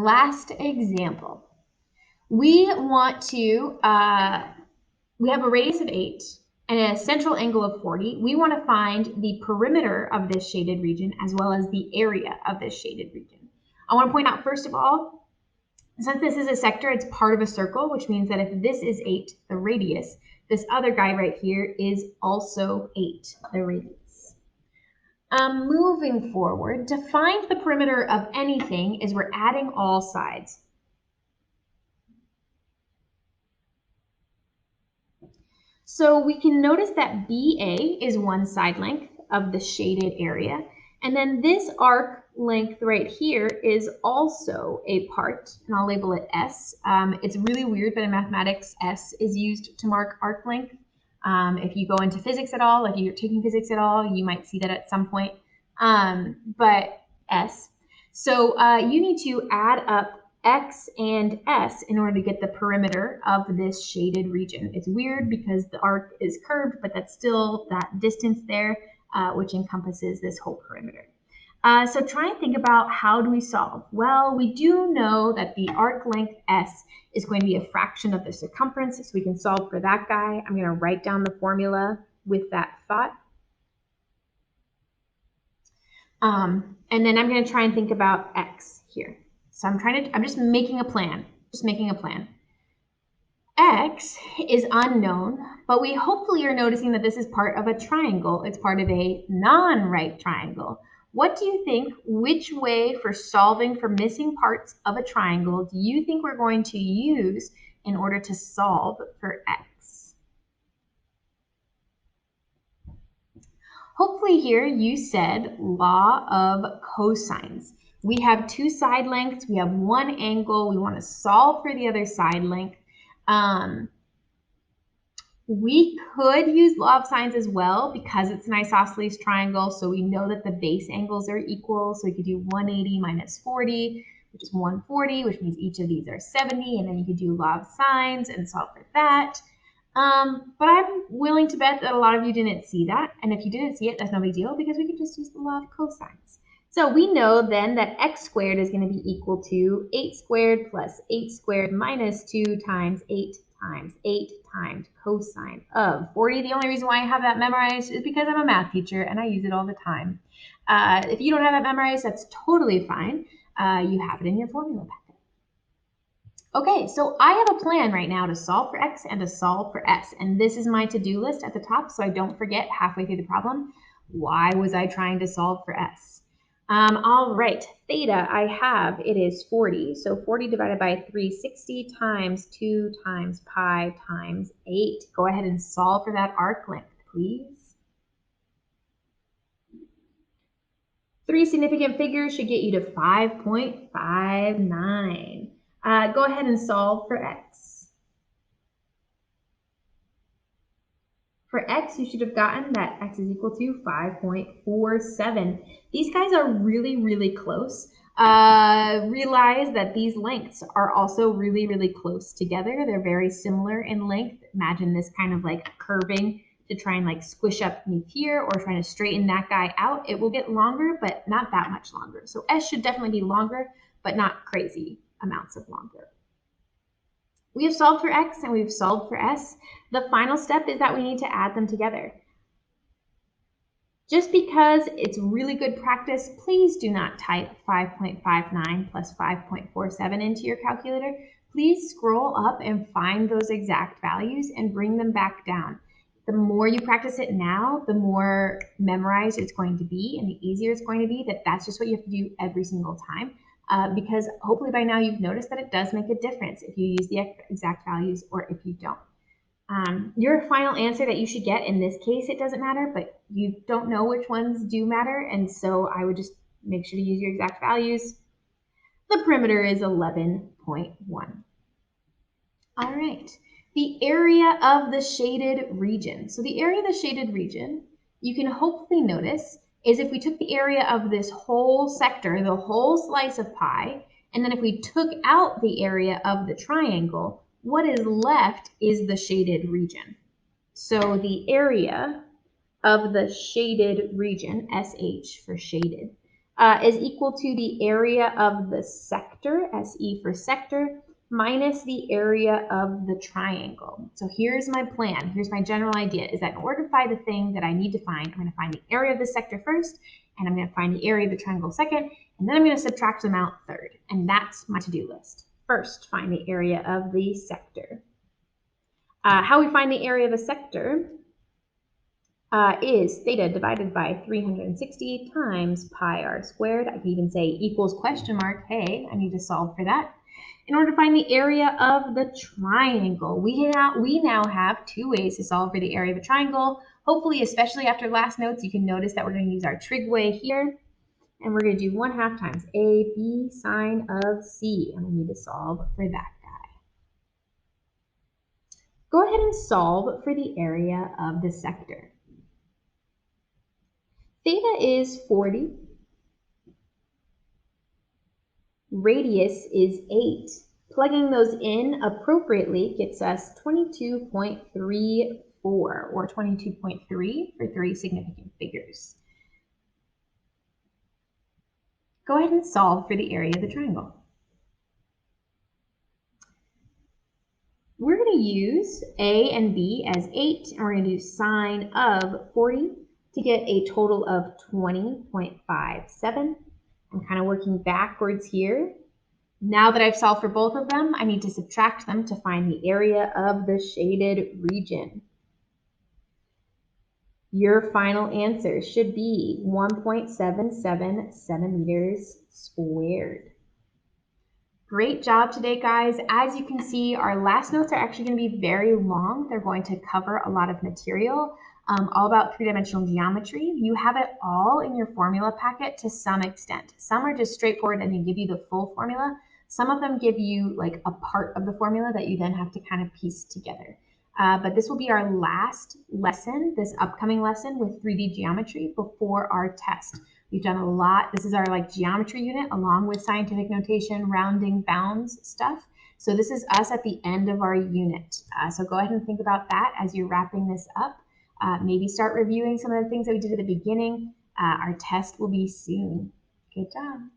last example. We want to, we have a radius of 8 and a central angle of 40. We want to find the perimeter of this shaded region as well as the area of this shaded region. I want to point out, first of all, since this is a sector, it's part of a circle, which means that if this is 8, the radius, this other guy right here is also 8, the radius. Moving forward, to find the perimeter of anything is we're adding all sides. So we can notice that BA is one side length of the shaded area. And then this arc length right here is also a part, and I'll label it S. It's really weird, but in mathematics, S is used to mark arc length. If you go into physics at all, if you're taking physics at all, you might see that at some point, but S. So you need to add up X and S in order to get the perimeter of this shaded region. It's weird because the arc is curved, but that's still that distance there, which encompasses this whole perimeter. So try and think about, how do we solve? Well, we do know that the arc length S is going to be a fraction of the circumference, so we can solve for that guy. I'm going to write down the formula with that thought. And then I'm going to try and think about X here. So I'm just making a plan, X is unknown, but we hopefully are noticing that this is part of a triangle. It's part of a non-right triangle. What do you think, which way for solving for missing parts of a triangle do you think we're going to use in order to solve for X? Hopefully here you said law of cosines. We have two side lengths, we have one angle, we want to solve for the other side length. We could use law of sines as well because it's an isosceles triangle, so we know that the base angles are equal, so we could do 180 minus 40, which is 140, which means each of these are 70, and then you could do law of sines and solve for that. But I'm willing to bet that a lot of you didn't see that, and if you didn't see it, that's no big deal because we could just use the law of cosines. So we know then that x squared is going to be equal to 8 squared plus 8 squared minus 2 times 8 times cosine of 40. The only reason why I have that memorized is because I'm a math teacher and I use it all the time. If you don't have that memorized, that's totally fine. You have it in your formula packet. Okay, so I have a plan right now to solve for x and to solve for s, and this is my to-do list at the top, so I don't forget halfway through the problem, why was I trying to solve for s? All right, theta I have, it is 40, so 40 divided by 360 times 2 times pi times 8. Go ahead and solve for that arc length, please. 3 significant figures should get you to 5.59. Go ahead and solve for x. For x, you should have gotten that x is equal to 5.47. These guys are really, really close. Realize that these lengths are also really, really close together. They're very similar in length. Imagine this kind of like curving to try and like squish up beneath here or trying to straighten that guy out. It will get longer, but not that much longer. So s should definitely be longer, but not crazy amounts of longer. We have solved for x and we've solved for s. The final step is that we need to add them together. Just because it's really good practice, please do not type 5.59 plus 5.47 into your calculator. Please scroll up and find those exact values and bring them back down. The more you practice it now, the more memorized it's going to be and the easier it's going to be. That's just what you have to do every single time. Because hopefully by now you've noticed that it does make a difference if you use the exact values or if you don't. Your final answer that you should get, in this case, it doesn't matter, but you don't know which ones do matter, and so I would just make sure to use your exact values. The perimeter is 11.1. All right, the area of the shaded region. So the area of the shaded region, you can hopefully notice, is if we took the area of this whole sector, the whole slice of pie, and then if we took out the area of the triangle, what is left is the shaded region. So the area of the shaded region, SH for shaded, is equal to the area of the sector. sector, SE for sector, minus the area of the triangle. So here's my plan. Here's my general idea, is that in order to find the thing that I need to find, I'm going to find the area of the sector first, and I'm going to find the area of the triangle second, and then I'm going to subtract them out third. And that's my to-do list. First, find the area of the sector. How we find the area of a sector is theta divided by 360 times pi r squared. I can even say equals question mark. Hey, I need to solve for that. In order to find the area of the triangle, we now have two ways to solve for the area of a triangle. Hopefully, especially after last notes, you can notice that we're going to use our trig way here. And we're going to do 1/2 times AB sine of C. And we need to solve for that guy. Go ahead and solve for the area of the sector. Theta is 40. Radius is 8. Plugging those in appropriately gets us 22.34, or 22.3 for 3 significant figures. Go ahead and solve for the area of the triangle. We're going to use A and B as 8, and we're going to do sine of 40 to get a total of 20.57. I'm kind of working backwards here. Now that I've solved for both of them, I need to subtract them to find the area of the shaded region. Your final answer should be 1.77 centimeters squared. Great job today, guys. As you can see, our last notes are actually going to be very long. They're going to cover a lot of material, all about three-dimensional geometry. You have it all in your formula packet to some extent. Some are just straightforward and they give you the full formula. Some of them give you like a part of the formula that you then have to kind of piece together. But this will be our last lesson, this upcoming lesson with 3D geometry before our test. We've done a lot. This is our geometry unit along with scientific notation, rounding, bounds stuff. So this is us at the end of our unit. So go ahead and think about that as you're wrapping this up. Maybe start reviewing some of the things that we did at the beginning. Our test will be soon. Good job.